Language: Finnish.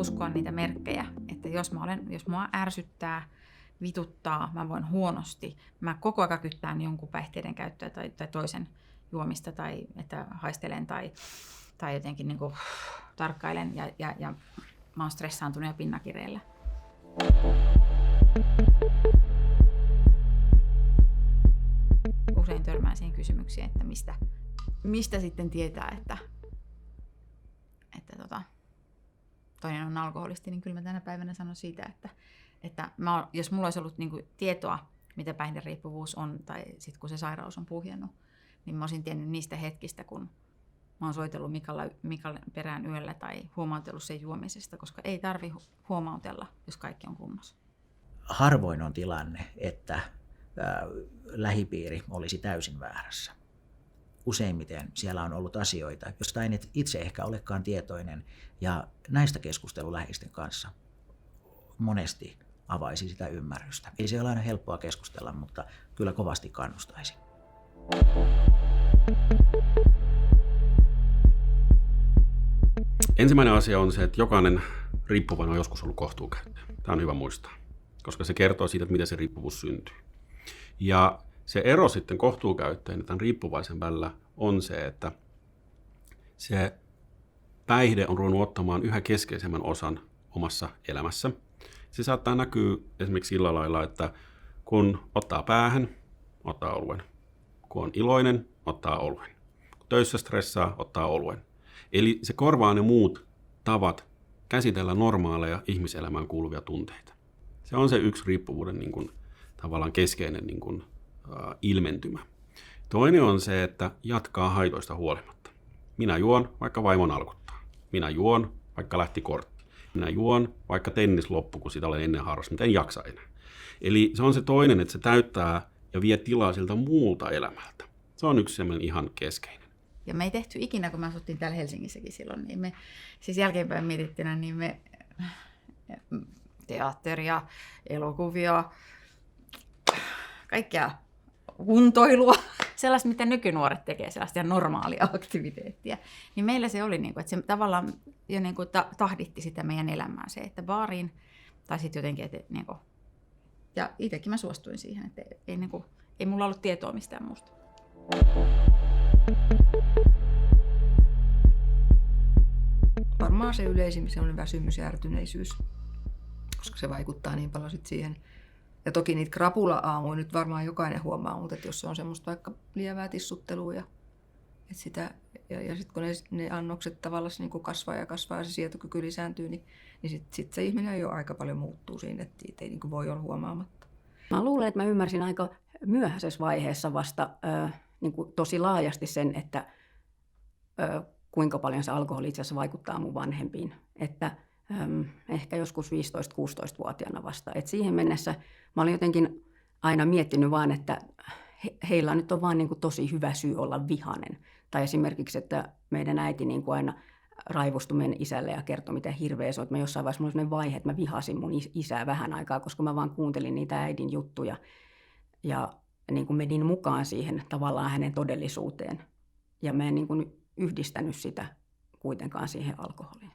uskoa niitä merkkejä, että jos mua ärsyttää, vituttaa, mä voin huonosti, mä koko ajan kyttään jonkun päihteiden käyttöä tai toisen juomista tai että haistelen tai jotenkin niin kuin tarkkailen ja mä oon stressaantunut ja pinnakireillä. Usein törmään siihen kysymyksiin, että mistä sitten tietää, että toinen on alkoholisti, niin kyllä mä tänä päivänä sanon siitä, että jos mulla olisi ollut niin kuin tietoa, mitä päihderiippuvuus on, tai sitten kun se sairaus on puhjennut, niin mä olisin tiennyt niistä hetkistä, kun mä oon soitellut Mikalle perään yöllä tai huomautellut sen juomisesta, koska ei tarvi huomautella, jos kaikki on kunnossa. Harvoin on tilanne, että lähipiiri olisi täysin väärässä. Useimmiten siellä on ollut asioita, joista en itse ehkä olekaan tietoinen, ja näistä keskustelu läheisten kanssa monesti avaisi sitä ymmärrystä. Ei se ole aina helppoa keskustella, mutta kyllä kovasti kannustaisi. Ensimmäinen asia on se, että jokainen riippuvainen on joskus ollut kohtuukäyttäjä. Tämä on hyvä muistaa, koska se kertoo siitä, että miten se riippuvuus syntyy. Ja se ero sitten kohtuukäyttäjän ja tämän riippuvaisen välillä on se, että se päihde on ruvennut ottamaan yhä keskeisemmän osan omassa elämässä. Se saattaa näkyä esimerkiksi sillä lailla, että kun ottaa päähän, ottaa oluen. Kun on iloinen, ottaa oluen. Kun töissä stressaa, ottaa oluen. Eli se korvaa ne muut tavat käsitellä normaaleja ihmiselämään kuuluvia tunteita. Se on se yksi riippuvuuden niin kuin, tavallaan keskeinen niin kuin, ilmentymä. Toinen on se, että jatkaa haitoista huolimatta. Minä juon, vaikka vaimon alkuttaa. Minä juon, vaikka lähti kortti. Minä juon, vaikka tennis loppu, kun sitä olen ennen harrastanut, mutta en jaksa enää. Eli se on se toinen, että se täyttää ja vie tilaa siltä muulta elämältä. Se on yksi sellainen ihan keskeinen. Ja me ei tehty ikinä, kun me asuttiin täällä Helsingissäkin silloin, niin me siis jälkeenpäin mietittynä, niin me teatteria, elokuvia, kaikkea kuntoilua, sellaista, mitä nykynuoret tekee, sellaista normaalia aktiviteettia. Niin meillä se oli, että se tavallaan jo tahditti sitä meidän elämää, se, että baariin, tai sitten jotenkin, että ja itsekin mä suostuin siihen, että ei mulla ollut tietoa mistään muusta. Varmaan se yleisimmin se on väsymys ja ärtyneisyys, koska se vaikuttaa niin paljon sit siihen. Ja toki niitä krapula-aamuja nyt varmaan jokainen huomaa, mutta jos se on semmoista vaikka lievää tissuttelua ja sitten kun ne annokset tavallaan niin kasvaa ja se sietokyky lisääntyy, niin sit se ihminen jo aika paljon muuttuu siinä, että siitä ei niin voi olla huomaamatta. Mä luulen, että mä ymmärsin aika myöhäisessä vaiheessa vasta niin tosi laajasti sen, että kuinka paljon se alkoholi itse asiassa vaikuttaa mun vanhempiin. Että ehkä joskus 15-16-vuotiaana vasta. Et siihen mennessä mä olin jotenkin aina miettinyt vaan, että heillä nyt on vaan niin kuin tosi hyvä syy olla vihainen. Tai esimerkiksi, että meidän äiti niin kuin aina raivostui meidän isälle ja kertoi, miten hirveä se on. Että mä jossain vaiheessa mulla oli sellainen vaihe, että mä vihasin mun isää vähän aikaa, koska mä vaan kuuntelin niitä äidin juttuja. Ja niin kuin menin mukaan siihen tavallaan hänen todellisuuteen. Ja mä en niin kuin yhdistänyt sitä kuitenkaan siihen alkoholiin.